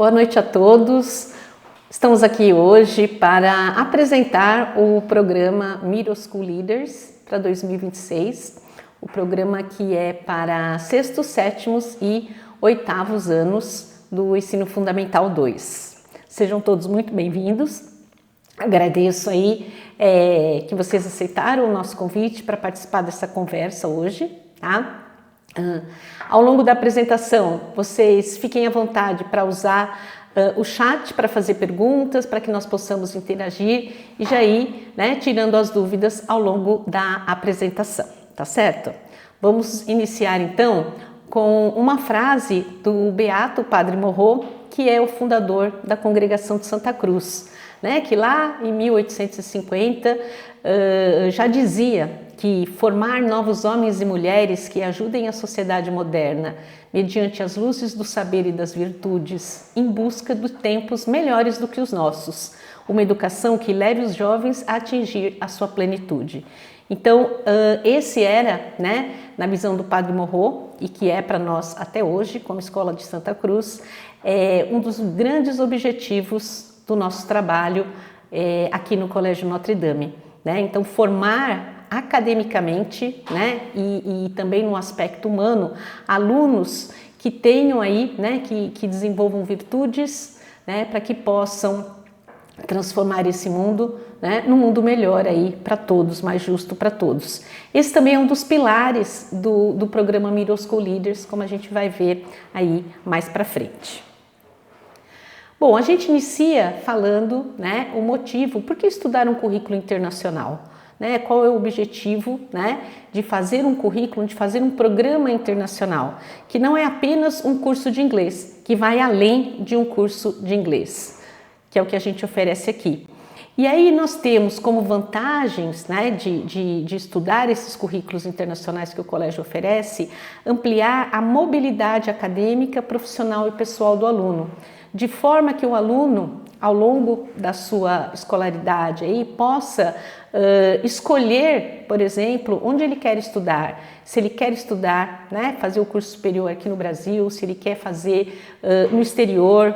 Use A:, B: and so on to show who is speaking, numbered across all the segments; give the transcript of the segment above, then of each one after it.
A: Boa noite a todos. Estamos aqui hoje para apresentar o programa Middle School Leaders para 2026, o programa que é para sextos, sétimos e oitavos anos do Ensino Fundamental 2. Sejam todos muito bem-vindos. Agradeço aí que vocês aceitaram o nosso convite para participar dessa conversa hoje, tá? Ao longo da apresentação, vocês fiquem à vontade para usar o chat para fazer perguntas, para que nós possamos interagir e já ir, tirando as dúvidas ao longo da apresentação, tá certo? Vamos iniciar então com uma frase do Beato Padre Morrot, que é o fundador da Congregação de Santa Cruz, que lá em 1850 já dizia que formar novos homens e mulheres que ajudem a sociedade moderna mediante as luzes do saber e das virtudes em busca de tempos melhores do que os nossos, uma educação que leve os jovens a atingir a sua plenitude. Então, esse era, na visão do Padre Morrot, e que é para nós até hoje, como Escola de Santa Cruz, um dos grandes objetivos do nosso trabalho aqui no Colégio Notre Dame. Então, formar academicamente, e também no aspecto humano, alunos que tenham aí, que desenvolvam virtudes, para que possam transformar esse mundo, num mundo melhor aí para todos, mais justo para todos. Esse também é um dos pilares do programa Middle School Leaders, como a gente vai ver aí mais para frente. Bom, a gente inicia falando, o motivo, por que estudar um currículo internacional? Qual é o objetivo de fazer um currículo, de fazer um programa internacional, que não é apenas um curso de inglês, que vai além de um curso de inglês, que é o que a gente oferece aqui. E aí nós temos como vantagens de estudar esses currículos internacionais que o colégio oferece, ampliar a mobilidade acadêmica, profissional e pessoal do aluno, de forma que o aluno, ao longo da sua escolaridade, aí, possa escolher, por exemplo, onde ele quer estudar. Se ele quer estudar, fazer o curso superior aqui no Brasil, se ele quer fazer no exterior,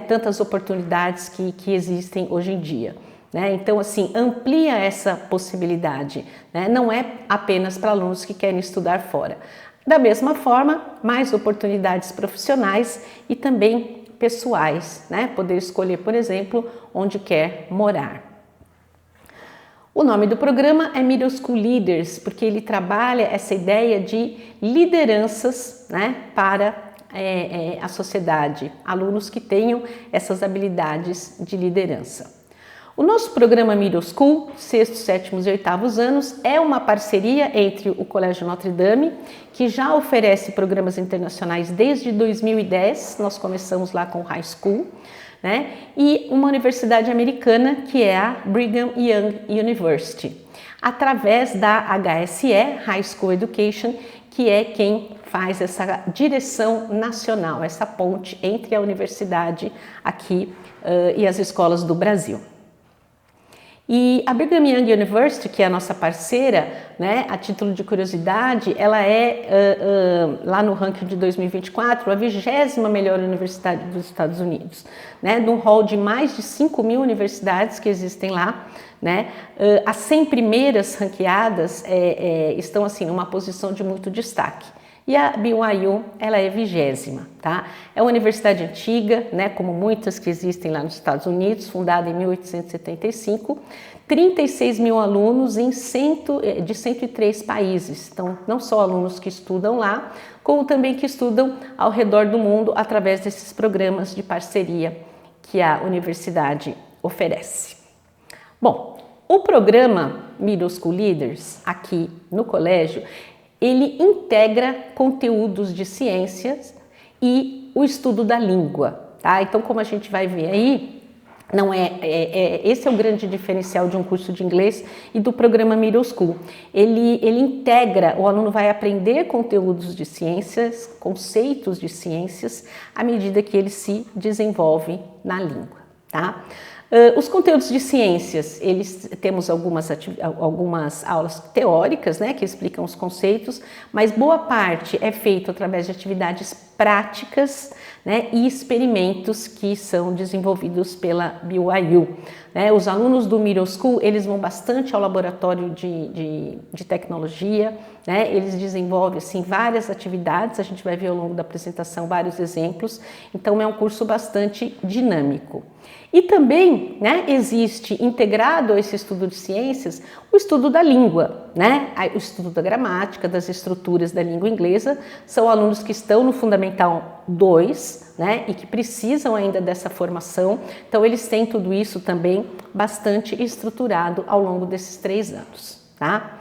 A: tantas oportunidades que existem hoje em dia. Então, assim, amplia essa possibilidade, não é apenas para alunos que querem estudar fora. Da mesma forma, mais oportunidades profissionais e também pessoais, poder escolher, por exemplo, onde quer morar. O nome do programa é Middle School Leaders, porque ele trabalha essa ideia de lideranças, para a sociedade, alunos que tenham essas habilidades de liderança. O nosso programa Middle School, sextos, sétimos e oitavos anos, é uma parceria entre o Colégio Notre Dame, que já oferece programas internacionais desde 2010, nós começamos lá com o High School, e uma universidade americana, que é a Brigham Young University, através da HSE, High School Education, que é quem faz essa direção nacional, essa ponte entre a universidade aqui e as escolas do Brasil. E a Brigham Young University, que é a nossa parceira, a título de curiosidade, ela é, lá no ranking de 2024, a 20ª melhor universidade dos Estados Unidos, num hall de mais de 5.000 universidades que existem lá, as 100 primeiras ranqueadas estão assim numa posição de muito destaque. E a BYU, ela é 20ª, tá? É uma universidade antiga, como muitas que existem lá nos Estados Unidos, fundada em 1875, 36 mil alunos de 103 países. Então, não só alunos que estudam lá, como também que estudam ao redor do mundo através desses programas de parceria que a universidade oferece. Bom, o programa Middle School Leaders, aqui no colégio, ele integra conteúdos de ciências e o estudo da língua, tá? Então, como a gente vai ver aí, não esse é o grande diferencial de um curso de inglês e do programa Middle School. Ele integra, o aluno vai aprender conteúdos de ciências, conceitos de ciências, à medida que ele se desenvolve na língua, tá? Os conteúdos de ciências, temos algumas aulas teóricas, que explicam os conceitos, mas boa parte é feito através de atividades práticas, né, e experimentos que são desenvolvidos pela BYU. Os alunos do Middle School, eles vão bastante ao laboratório de tecnologia, né? Eles desenvolvem assim, várias atividades, a gente vai ver ao longo da apresentação vários exemplos, então é um curso bastante dinâmico. E também, né, existe integrado a esse estudo de ciências o estudo da língua, né? O estudo da gramática, das estruturas da língua inglesa. São alunos que estão no Fundamental 2, né, e que precisam ainda dessa formação, então eles têm tudo isso também bastante estruturado ao longo desses 3 anos. Tá?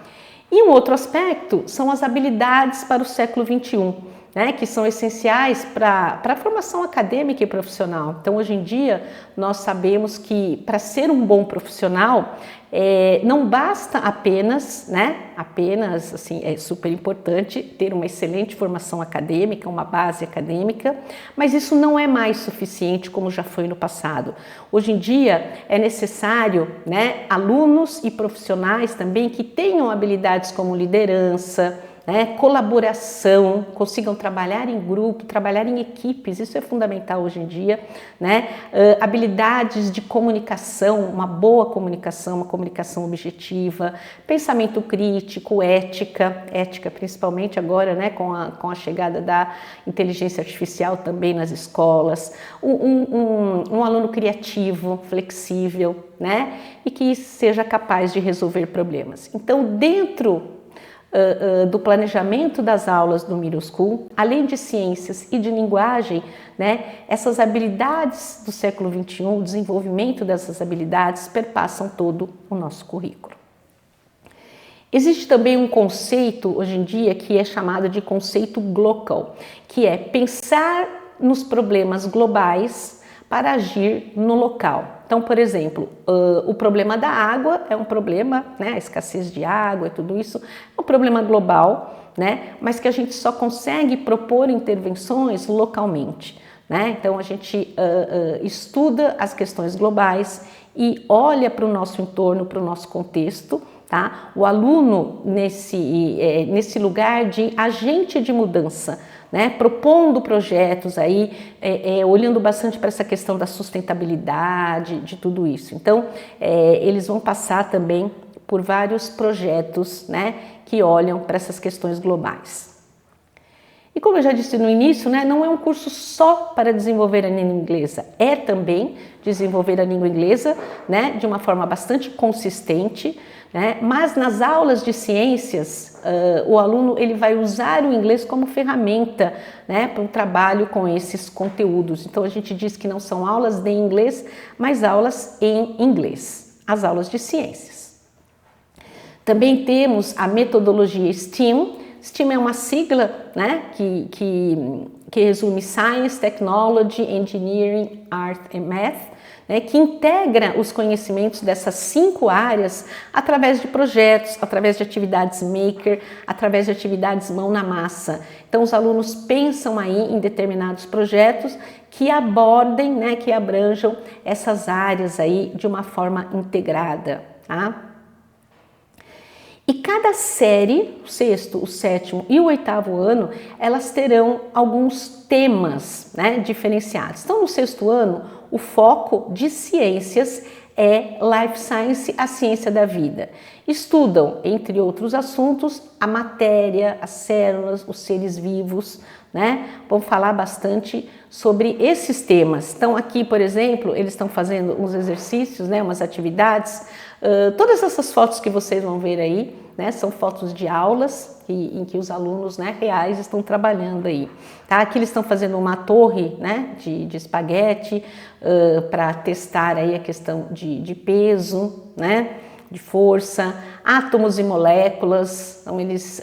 A: E um outro aspecto são as habilidades para o século XXI, né, que são essenciais para a formação acadêmica e profissional. Então, hoje em dia, nós sabemos que para ser um bom profissional, não basta apenas, assim, é super importante ter uma excelente formação acadêmica, uma base acadêmica, mas isso não é mais suficiente como já foi no passado. Hoje em dia é necessário, né, alunos e profissionais também que tenham habilidades como liderança, colaboração, consigam trabalhar em grupo, trabalhar em equipes, isso é fundamental hoje em dia, né? Habilidades de comunicação, uma boa comunicação, uma comunicação objetiva, pensamento crítico, ética principalmente agora, né, com a chegada da inteligência artificial também nas escolas, um aluno criativo, flexível, né, e que seja capaz de resolver problemas. Então, dentro do planejamento das aulas do Middle School, além de ciências e de linguagem, né, essas habilidades do século XXI, o desenvolvimento dessas habilidades perpassam todo o nosso currículo. Existe também um conceito hoje em dia que é chamado de conceito GLOCAL, que é pensar nos problemas globais para agir no local. Então, por exemplo, o problema da água é um problema, né, a escassez de água e tudo isso é um problema global, né, mas que a gente só consegue propor intervenções localmente, né? Então, a gente estuda as questões globais e olha para o nosso entorno, para o nosso contexto, tá? O aluno nesse lugar de agente de mudança, né, propondo projetos aí, olhando bastante para essa questão da sustentabilidade, de tudo isso. Então, eles vão passar também por vários projetos, né, que olham para essas questões globais. E como eu já disse no início, né, não é um curso só para desenvolver a língua inglesa, é também desenvolver a língua inglesa, né, de uma forma bastante consistente, né, mas nas aulas de ciências, o aluno ele vai usar o inglês como ferramenta, né, para um trabalho com esses conteúdos. Então a gente diz que não são aulas de inglês, mas aulas em inglês, as aulas de ciências. Também temos a metodologia STEAM. STEAM é uma sigla, né, que resume Science, Technology, Engineering, Art and Math, né, que integra os conhecimentos dessas 5 áreas através de projetos, através de atividades maker, através de atividades mão na massa. Então, os alunos pensam aí em determinados projetos que abordem, né, que abranjam essas áreas aí de uma forma integrada, tá? E cada série, o 6º, o 7º e o 8º ano, elas terão alguns temas, né, diferenciados. Então, no 6º ano, o foco de ciências é Life Science, a ciência da vida. Estudam, entre outros assuntos, a matéria, as células, os seres vivos, né? Vão falar bastante sobre esses temas. Então, aqui, por exemplo, eles estão fazendo uns exercícios, né, umas atividades. Todas essas fotos que vocês vão ver aí, né, são fotos de aulas em que os alunos, né, reais estão trabalhando aí. Tá? Aqui eles estão fazendo uma torre, né, de espaguete para testar aí a questão de peso, né, de força, átomos e moléculas. Então eles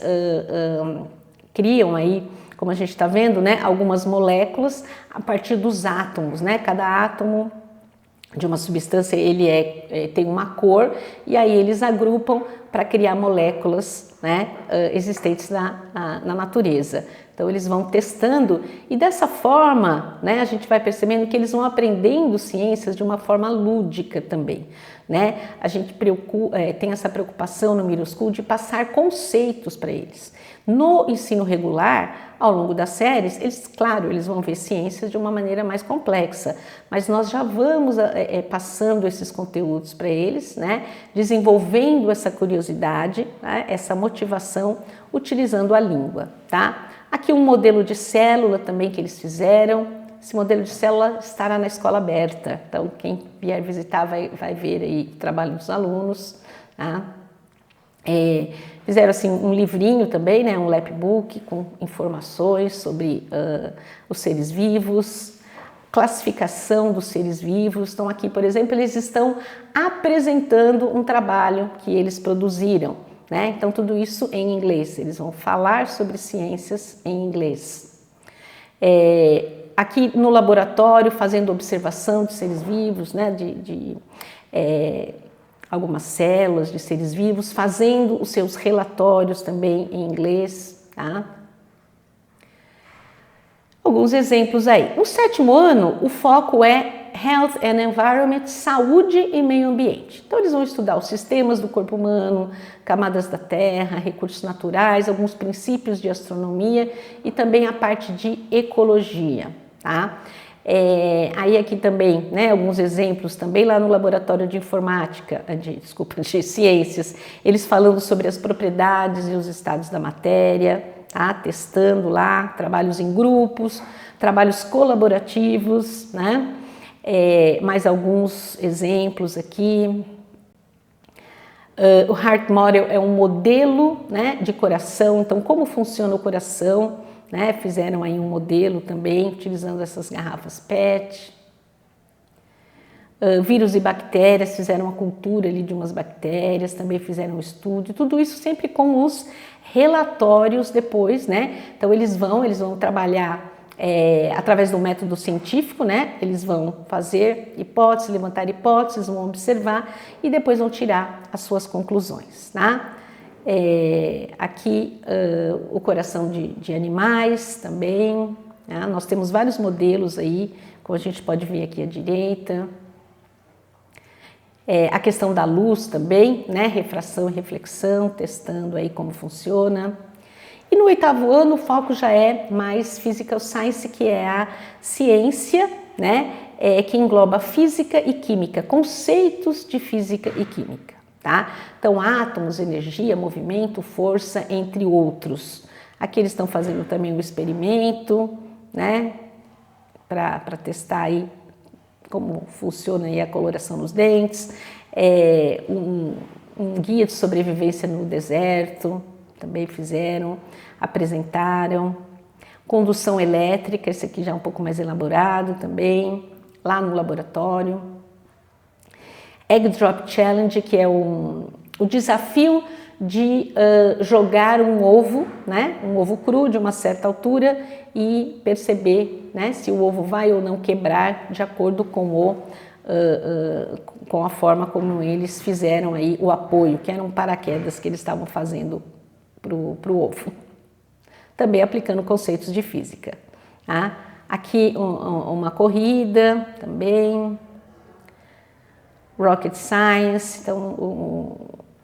A: criam aí, como a gente está vendo, né, algumas moléculas a partir dos átomos, né? Cada átomo de uma substância ele tem uma cor e aí eles agrupam para criar moléculas, né, existentes na natureza. Então eles vão testando e dessa forma, né, a gente vai percebendo que eles vão aprendendo ciências de uma forma lúdica também, né? A gente tem essa preocupação no Middle School de passar conceitos para eles. No ensino regular, ao longo das séries, eles vão ver ciências de uma maneira mais complexa, mas nós já vamos passando esses conteúdos para eles, né? Desenvolvendo essa curiosidade, né? Essa motivação, utilizando a língua, tá? Aqui um modelo de célula também que eles fizeram. Esse modelo de célula estará na escola aberta, então quem vier visitar vai ver aí o trabalho dos alunos, tá? Fizeram assim um livrinho também, né, um lapbook com informações sobre os seres vivos, classificação dos seres vivos. Então aqui, por exemplo, eles estão apresentando um trabalho que eles produziram, né? Então tudo isso em inglês, eles vão falar sobre ciências em inglês. Aqui no laboratório, fazendo observação de seres vivos, né, algumas células de seres vivos, fazendo os seus relatórios também em inglês, tá? Alguns exemplos aí. No 7º ano, o foco é Health and Environment, saúde e meio ambiente. Então, eles vão estudar os sistemas do corpo humano, camadas da terra, recursos naturais, alguns princípios de astronomia e também a parte de ecologia, tá? Aí aqui também, né, alguns exemplos também lá no laboratório de informática, de ciências, eles falando sobre as propriedades e os estados da matéria, tá? Testando lá, trabalhos em grupos, trabalhos colaborativos, né? Mais alguns exemplos aqui. O Heart Model é um modelo, né, de coração, então como funciona o coração, né? Fizeram aí um modelo também, utilizando essas garrafas PET. Vírus e bactérias, fizeram uma cultura ali de umas bactérias, também fizeram um estudo, tudo isso sempre com os relatórios depois, né? Então eles vão trabalhar através do método científico, né? Eles vão fazer hipóteses, levantar hipóteses, vão observar e depois vão tirar as suas conclusões, tá? Aqui o coração de animais também, né? Nós temos vários modelos aí, como a gente pode ver aqui à direita. A questão da luz também, né? Refração e reflexão, testando aí como funciona. E no 8º ano o foco já é mais Physical Science, que é a ciência, né? Que engloba física e química, conceitos de física e química, tá? Então átomos, energia, movimento, força, entre outros. Aqui eles estão fazendo também um experimento, né? Para testar aí como funciona aí a coloração nos dentes, um guia de sobrevivência no deserto, também fizeram, apresentaram. Condução elétrica, esse aqui já é um pouco mais elaborado também, lá no laboratório. Egg Drop Challenge, que é o desafio de jogar um ovo, né? Um ovo cru de uma certa altura e perceber, né, se o ovo vai ou não quebrar de acordo com a forma como eles fizeram aí o apoio, que era um paraquedas que eles estavam fazendo pro ovo. Também aplicando conceitos de física, tá? Aqui uma corrida também. Rocket Science, então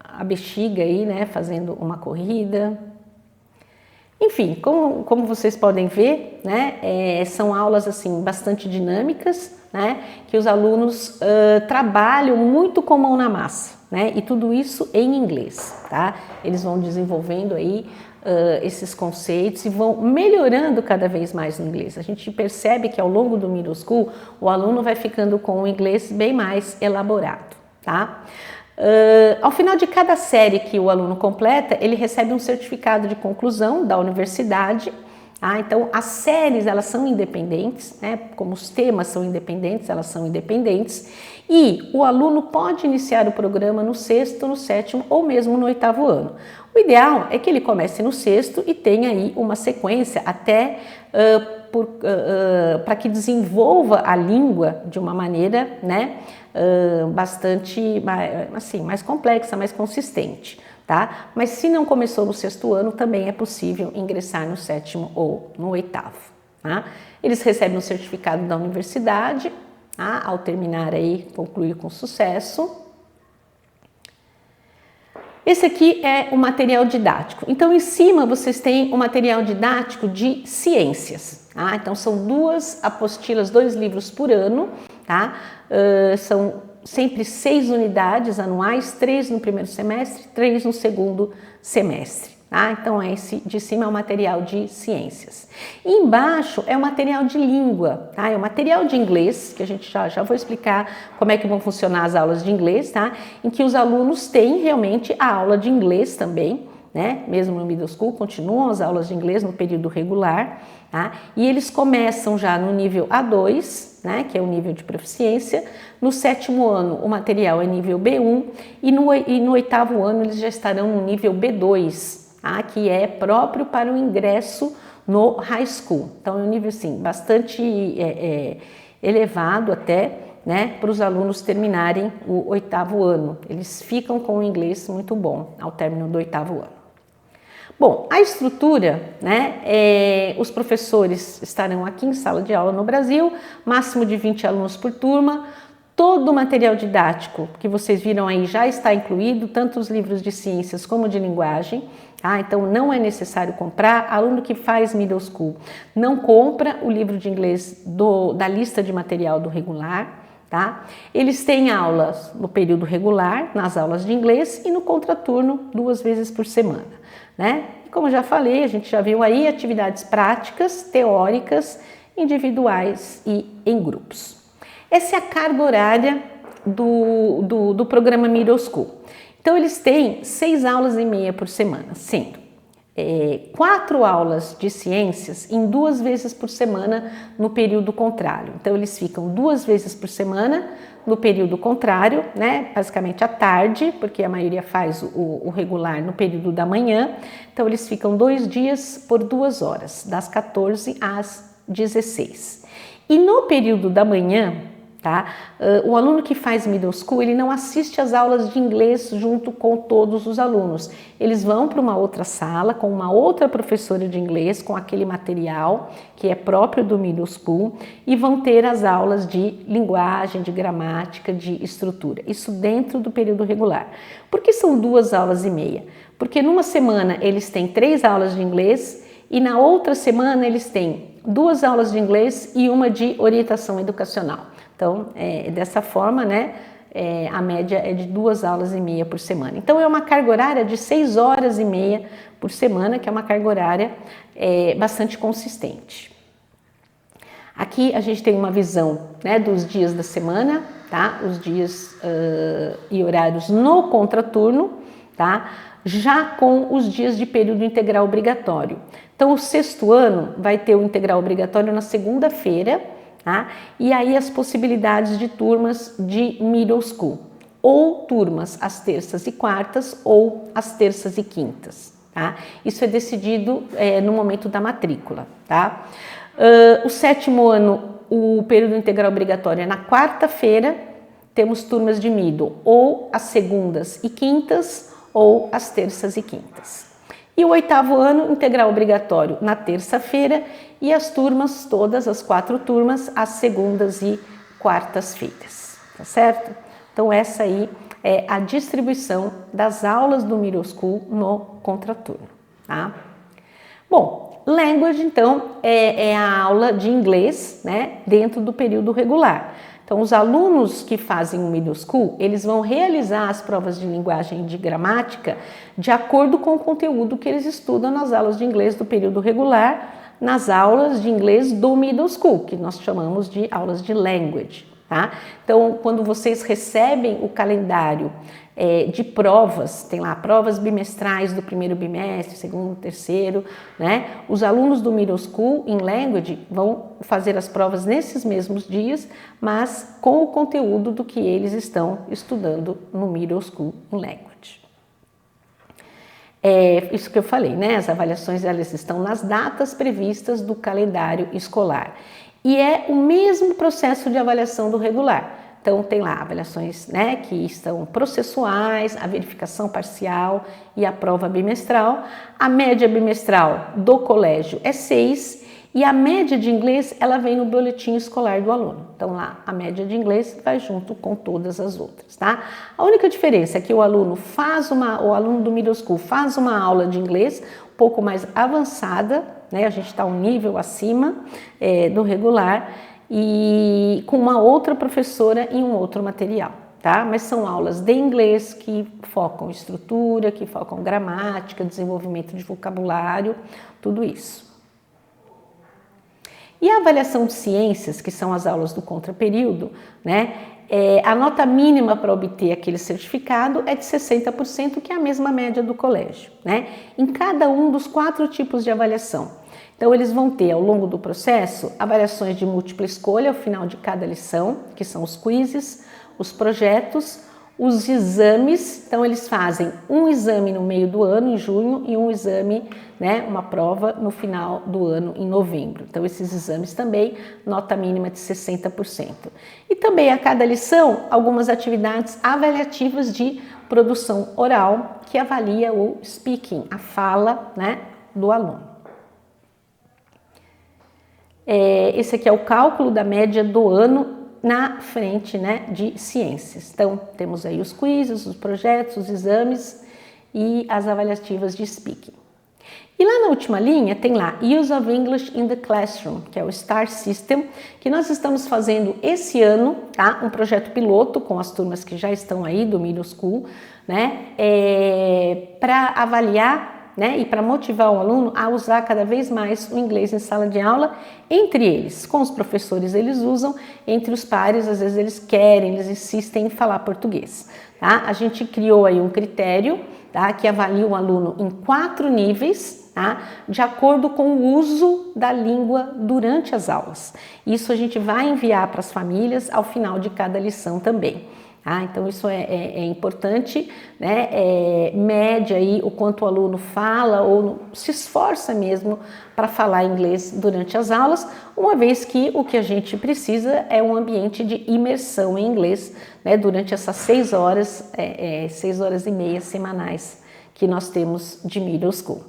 A: a bexiga aí, né, fazendo uma corrida. Enfim, como vocês podem ver, né, são aulas assim bastante dinâmicas, né, que os alunos trabalham muito com mão na massa, né, e tudo isso em inglês, tá? Eles vão desenvolvendo aí esses conceitos e vão melhorando cada vez mais no inglês. A gente percebe que ao longo do middle school o aluno vai ficando com o inglês bem mais elaborado, tá? Ao final de cada série que o aluno completa, ele recebe um certificado de conclusão da universidade. Então, as séries elas são independentes, né? Como os temas são independentes, elas são independentes. E o aluno pode iniciar o programa no 6º, no 7º ou mesmo no 8º ano. O ideal é que ele comece no 6º e tenha aí uma sequência até para que desenvolva a língua de uma maneira, né, bastante assim, mais complexa, mais consistente. tá? Mas se não começou no 6º ano, também é possível ingressar no 7º ou no 8º, tá? Eles recebem um certificado da universidade, tá? Ao terminar aí, concluir com sucesso. Esse aqui é o material didático. Então, em cima vocês têm o material didático de ciências. Tá? Então, são 2 apostilas, 2 livros por ano. Tá? São sempre 6 unidades anuais, 3 no primeiro semestre, 3 no segundo semestre. Tá? Então, esse de cima é o material de ciências. E embaixo é o material de língua, tá? É o material de inglês, que a gente já vou explicar como é que vão funcionar as aulas de inglês, tá? Em que os alunos têm realmente a aula de inglês também, né? Mesmo no middle school, continuam as aulas de inglês no período regular, tá? E eles começam já no nível A2, né? Que é o nível de proficiência. No 7º ano, o material é nível B1 e no 8º ano eles já estarão no nível B2, tá? Que é próprio para o ingresso no high school. Então, é um nível, assim, bastante elevado até, né, para os alunos terminarem o 8º ano. Eles ficam com o inglês muito bom ao término do 8º ano. Bom, a estrutura, né, os professores estarão aqui em sala de aula no Brasil, máximo de 20 alunos por turma. Todo o material didático que vocês viram aí já está incluído, tanto os livros de ciências como de linguagem, tá? Então não é necessário comprar. Aluno que faz middle school não compra o livro de inglês da lista de material do regular, tá? Eles têm aulas no período regular, nas aulas de inglês e no contraturno 2 vezes por semana, né? E como eu já falei, a gente já viu aí atividades práticas, teóricas, individuais e em grupos. Essa é a carga horária do programa Middle School. Então, eles têm 6 aulas e meia por semana, sendo 4 aulas de ciências em 2 vezes por semana no período contrário. Então, eles ficam 2 vezes por semana no período contrário, né? Basicamente à tarde, porque a maioria faz o regular no período da manhã. Então, eles ficam 2 dias por 2 horas, das 14 às 16. E no período da manhã, tá? O aluno que faz middle school, ele não assiste às aulas de inglês junto com todos os alunos. Eles vão para uma outra sala com uma outra professora de inglês, com aquele material que é próprio do middle school e vão ter as aulas de linguagem, de gramática, de estrutura. Isso dentro do período regular. Por que são 2 aulas e meia? Porque numa semana eles têm 3 aulas de inglês e na outra semana eles têm 2 aulas de inglês e uma de orientação educacional. Então, dessa forma, né, a média é de 2 aulas e meia por semana. Então, é uma carga horária de 6 horas e meia por semana, que é uma carga horária bastante consistente. Aqui a gente tem uma visão, né, dos dias da semana, tá? Os dias e horários no contraturno, tá? Já com os dias de período integral obrigatório. Então, o 6º ano vai ter o integral obrigatório na segunda-feira, tá? E aí as possibilidades de turmas de middle school, ou turmas às terças e quartas, ou às terças e quintas, tá? Isso é decidido no momento da matrícula, tá? O 7º ano, o período integral obrigatório é na quarta-feira, temos turmas de middle, ou às segundas e quintas, ou às terças e quintas. E o 8º ano, integral obrigatório na terça-feira e as turmas, todas as 4 turmas, às segundas e quartas-feiras, tá certo? Então, essa aí é a distribuição das aulas do middle school no contraturno, tá? Bom, language, então, é a aula de inglês, né, dentro do período regular. Então, os alunos que fazem o middle school, eles vão realizar as provas de linguagem e de gramática de acordo com o conteúdo que eles estudam nas aulas de inglês do período regular, nas aulas de inglês do middle school, que nós chamamos de aulas de language, tá? Então, quando vocês recebem o calendário de provas, tem lá provas bimestrais do primeiro bimestre, segundo, terceiro, né? Os alunos do middle school em language vão fazer as provas nesses mesmos dias, mas com o conteúdo do que eles estão estudando no middle school em language. Isso que eu falei, né? As avaliações elas estão nas datas previstas do calendário escolar. E é o mesmo processo de avaliação do regular. Então, tem lá avaliações, né, que estão processuais, a verificação parcial e a prova bimestral. A média bimestral do colégio é 6 e a média de inglês, ela vem no boletim escolar do aluno. Então, lá, a média de inglês vai junto com todas as outras, tá? A única diferença é que o aluno do middle school faz uma aula de inglês um pouco mais avançada, né? A gente está um nível acima do regular, e com uma outra professora e um outro material, tá? Mas são aulas de inglês que focam estrutura, que focam gramática, desenvolvimento de vocabulário, tudo isso. E a avaliação de ciências, que são as aulas do contraperíodo, né? A nota mínima para obter aquele certificado é de 60%, que é a mesma média do colégio, né? Em cada um dos 4 tipos de avaliação. Então, eles vão ter, ao longo do processo, avaliações de múltipla escolha ao final de cada lição, que são os quizzes, os projetos, os exames. Então, eles fazem um exame no meio do ano, em junho, e um exame, né, uma prova no final do ano, em novembro. Então, esses exames também, nota mínima de 60%. E também, a cada lição, algumas atividades avaliativas de produção oral, que avalia o speaking, a fala, né, do aluno. Esse aqui é o cálculo da média do ano na frente, né, de ciências. Então, temos aí os quizzes, os projetos, os exames e as avaliativas de speaking. E lá na última linha tem lá Use of English in the Classroom, que é o STAR System, que nós estamos fazendo esse ano, tá? Um projeto piloto com as turmas que já estão aí do middle school, né? Para avaliar, né, e para motivar o aluno a usar cada vez mais o inglês em sala de aula, entre eles, com os professores eles usam, entre os pares às vezes eles querem, eles insistem em falar português, tá? A gente criou aí um critério, tá, que avalia o aluno em 4 níveis, tá, de acordo com o uso da língua durante as aulas. Isso a gente vai enviar para as famílias ao final de cada lição também. Então, isso é importante, né? Mede aí o quanto o aluno fala ou se esforça mesmo para falar inglês durante as aulas, uma vez que o que a gente precisa é um ambiente de imersão em inglês, né? Durante essas 6 horas, 6 horas e meia semanais que nós temos de middle school.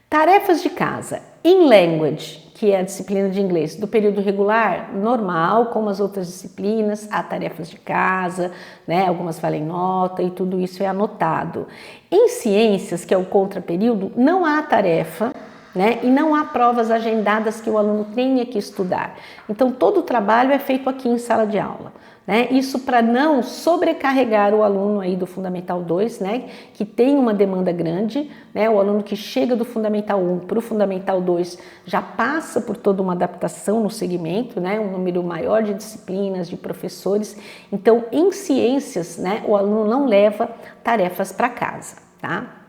A: Tarefas de casa. In Language, que é a disciplina de inglês do período regular, normal, como as outras disciplinas, há tarefas de casa, né? Algumas valem nota e tudo isso é anotado. Em ciências, que é o contraperíodo, não há tarefa, né? E não há provas agendadas que o aluno tenha que estudar. Então, todo o trabalho é feito aqui em sala de aula, né? Isso para não sobrecarregar o aluno aí do Fundamental 2, né? Que tem uma demanda grande, né? O aluno que chega do Fundamental 1 para o Fundamental 2 já passa por toda uma adaptação no segmento, né? Um número maior de disciplinas, de professores. Então, em ciências, né? O aluno não leva tarefas para casa, tá?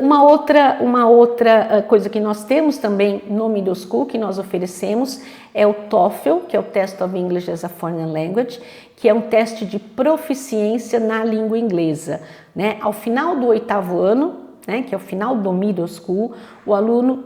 A: Uma outra coisa que nós temos também no middle school, que nós oferecemos, é o TOEFL, que é o Test of English as a Foreign Language, que é um teste de proficiência na língua inglesa, né? Ao final do 8º ano, né, que é o final do middle school, o aluno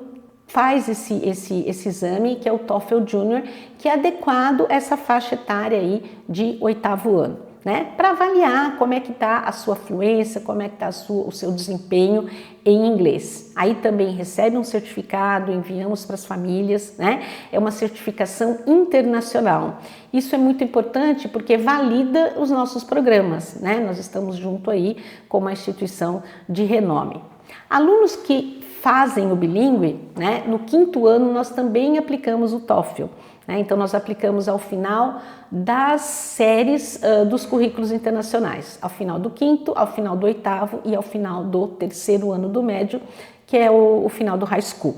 A: faz esse exame, que é o TOEFL Junior, que é adequado a essa faixa etária aí de 8º ano. Né, para avaliar como é que está a sua fluência, como é que está o seu desempenho em inglês. Aí também recebe um certificado, enviamos para as famílias, né? É uma certificação internacional. Isso é muito importante porque valida os nossos programas, né? Nós estamos junto aí com uma instituição de renome. Alunos que fazem o bilíngue, né? No 5º ano nós também aplicamos o TOEFL. Então, nós aplicamos ao final das séries dos currículos internacionais, ao final do 5º, ao final do 8º e ao final do 3º ano do médio, que é o final do high school.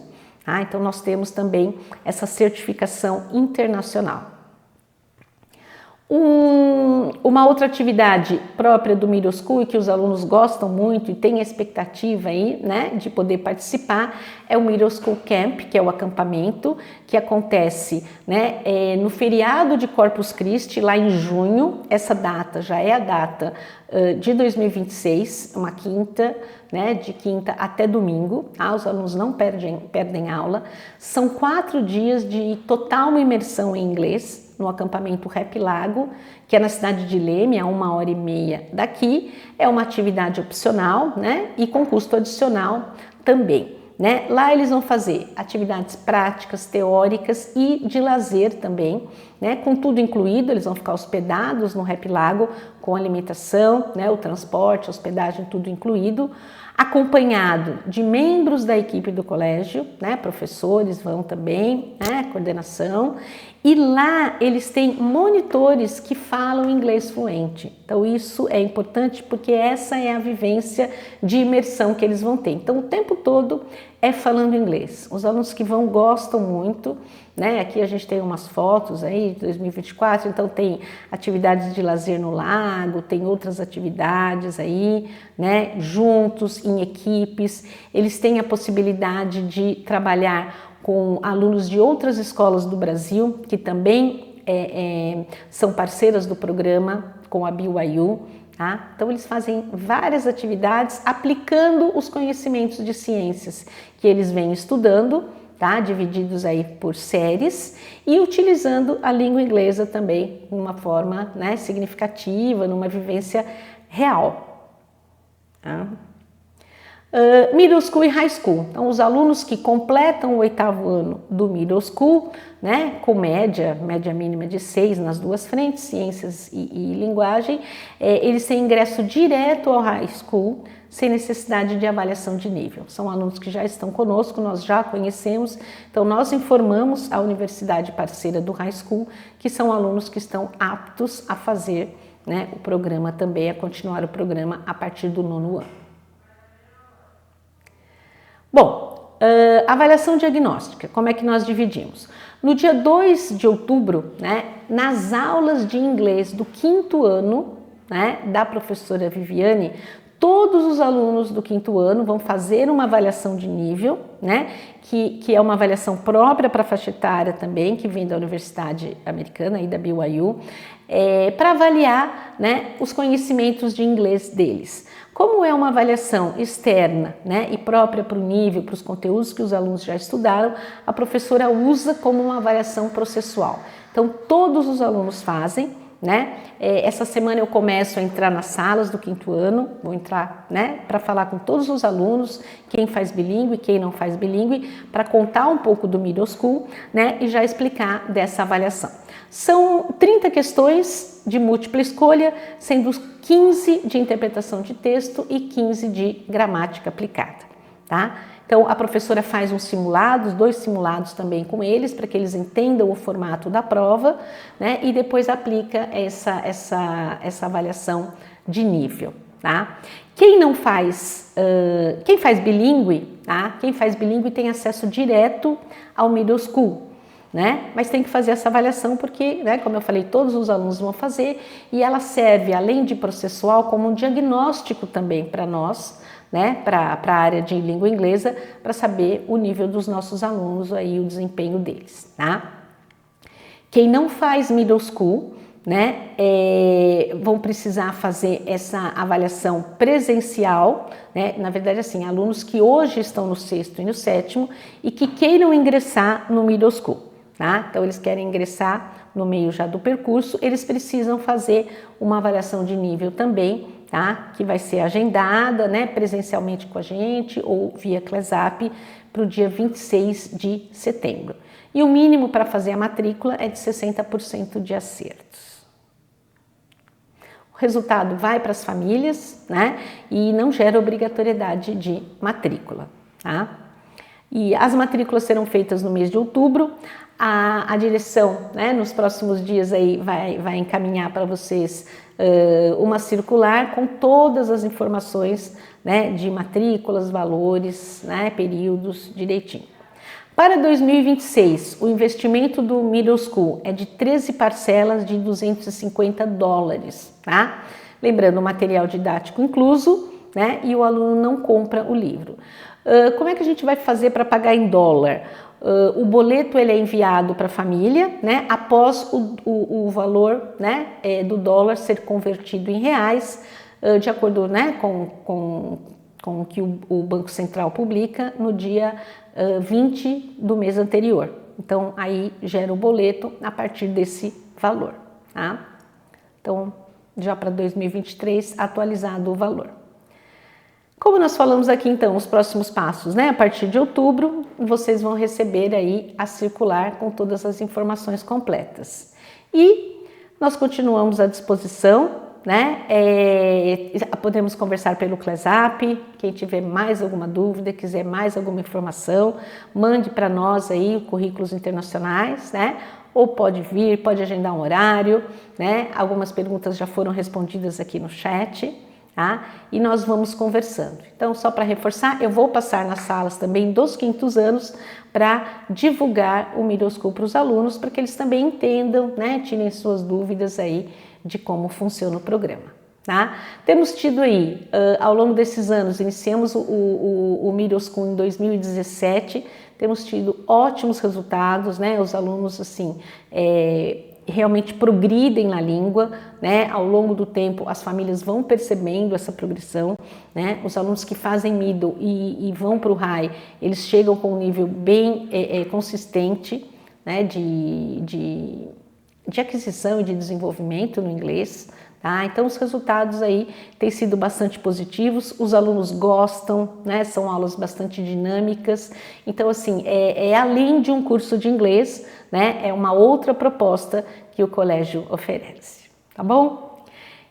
A: Então, nós temos também essa certificação internacional. Uma outra atividade própria do middle school e que os alunos gostam muito e têm a expectativa aí, né, de poder participar é o Middle School Camp, que é o acampamento que acontece, né, no feriado de Corpus Christi, lá em junho. Essa data já é a data de 2026, uma quinta, né, de quinta até domingo. Os alunos não perdem aula. São 4 dias de total imersão em inglês. no acampamento Rap Lago, que é na cidade de Leme, a 1h30 daqui. É uma atividade opcional, né? E com custo adicional também. Né? Lá eles vão fazer atividades práticas, teóricas e de lazer também, né? Com tudo incluído. Eles vão ficar hospedados no Rap Lago com alimentação, né? O transporte, a hospedagem, tudo incluído, acompanhado de membros da equipe do colégio, né? Professores vão também, né? Coordenação. E lá eles têm monitores que falam inglês fluente. Então isso é importante porque essa é a vivência de imersão que eles vão ter. Então o tempo todo é falando inglês. Os alunos que vão gostam muito, né? Aqui a gente tem umas fotos aí de 2024, então tem atividades de lazer no lago, tem outras atividades aí, né? Juntos, em equipes. Eles têm a possibilidade de trabalhar com alunos de outras escolas do Brasil, que também são parceiras do programa com a BYU. Tá? Então eles fazem várias atividades aplicando os conhecimentos de ciências que eles vêm estudando, tá? Divididos aí por séries, e utilizando a língua inglesa também de uma forma, né, significativa, numa vivência real. Tá? Middle School e High School. Então, os alunos que completam o 8º ano do Middle School, né, com média mínima de 6 nas duas frentes, ciências e linguagem, eles têm ingresso direto ao High School, sem necessidade de avaliação de nível. São alunos que já estão conosco, nós já conhecemos, então nós informamos a universidade parceira do High School que são alunos que estão aptos a fazer, né, o programa também, a continuar o programa a partir do 9º ano. Bom, avaliação diagnóstica, como é que nós dividimos? No dia 2 de outubro, né, nas aulas de inglês do 5º ano, né, da professora Viviane, todos os alunos do 5º ano vão fazer uma avaliação de nível, né, que é uma avaliação própria para a faixa etária também, que vem da Universidade Americana e da BYU, para avaliar, né, os conhecimentos de inglês deles. Como é uma avaliação externa, né, e própria para o nível, para os conteúdos que os alunos já estudaram, a professora usa como uma avaliação processual. Então, todos os alunos fazem, né? Essa semana eu começo a entrar nas salas do 5º ano, vou entrar, né, para falar com todos os alunos, quem faz bilíngue, quem não faz bilíngue, para contar um pouco do Middle School, né, e já explicar dessa avaliação. São 30 questões de múltipla escolha, sendo 15 de interpretação de texto e 15 de gramática aplicada, tá? Então, a professora faz uns simulados, 2 simulados também com eles, para que eles entendam o formato da prova, né? E depois aplica essa avaliação de nível, tá? Quem não faz, quem faz bilíngue, tá? Quem faz bilíngue tem acesso direto ao Middle School, né? Mas tem que fazer essa avaliação porque, né, como eu falei, todos os alunos vão fazer e ela serve, além de processual, como um diagnóstico também para nós, né, para a área de língua inglesa, para saber o nível dos nossos alunos, aí, o desempenho deles, tá? Quem não faz Middle School, né, vão precisar fazer essa avaliação presencial, né, na verdade assim, alunos que hoje estão no 6º e no 7º e que queiram ingressar no Middle School, tá? Então eles querem ingressar no meio já do percurso, eles precisam fazer uma avaliação de nível também, tá? Que vai ser agendada, né, presencialmente com a gente ou via ClassUp para o dia 26 de setembro. E o mínimo para fazer a matrícula é de 60% de acertos. O resultado vai para as famílias, né, e não gera obrigatoriedade de matrícula, tá? E as matrículas serão feitas no mês de outubro. A direção, né, nos próximos dias aí vai encaminhar para vocês uma circular com todas as informações, né, de matrículas, valores, né, períodos direitinho. Para 2026, o investimento do Middle School é de 13 parcelas de $250, tá? Lembrando, o material didático incluso, né, e o aluno não compra o livro. Como é que a gente vai fazer para pagar em dólar? O boleto ele é enviado para a família, né, após o valor, né, do dólar ser convertido em reais, de acordo, né, com o que o Banco Central publica no dia 20 do mês anterior. Então, aí gera o boleto a partir desse valor, tá? Então, já para 2023, atualizado o valor. Como nós falamos aqui, então, os próximos passos, né? A partir de outubro, vocês vão receber aí a circular com todas as informações completas. E nós continuamos à disposição, né? Podemos conversar pelo ClassUp, quem tiver mais alguma dúvida, quiser mais alguma informação, mande para nós aí currículos internacionais, né? Ou pode vir, pode agendar um horário, né? Algumas perguntas já foram respondidas aqui no chat, tá? E nós vamos conversando. Então, só para reforçar, eu vou passar nas salas também dos quintos anos para divulgar o Middle School para os alunos, para que eles também entendam, né? Tirem suas dúvidas aí de como funciona o programa, tá? Temos tido aí, ao longo desses anos, iniciamos o Middle School em 2017, temos tido ótimos resultados, né? Os alunos, assim, realmente progridem na língua, né? Ao longo do tempo, as famílias vão percebendo essa progressão, né? Os alunos que fazem middle e vão para o high, eles chegam com um nível bem consistente, né? De aquisição e de desenvolvimento no inglês, tá? Então os resultados aí têm sido bastante positivos, os alunos gostam, né? São aulas bastante dinâmicas, então assim, além de um curso de inglês, né? É uma outra proposta que o colégio oferece, tá bom?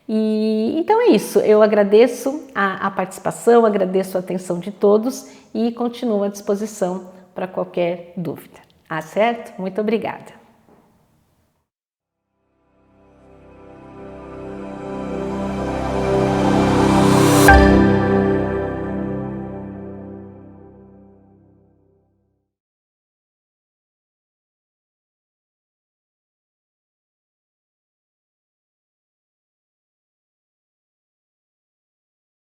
A: E então é isso, eu agradeço a participação, agradeço a atenção de todos e continuo à disposição para qualquer dúvida, certo? Muito obrigada.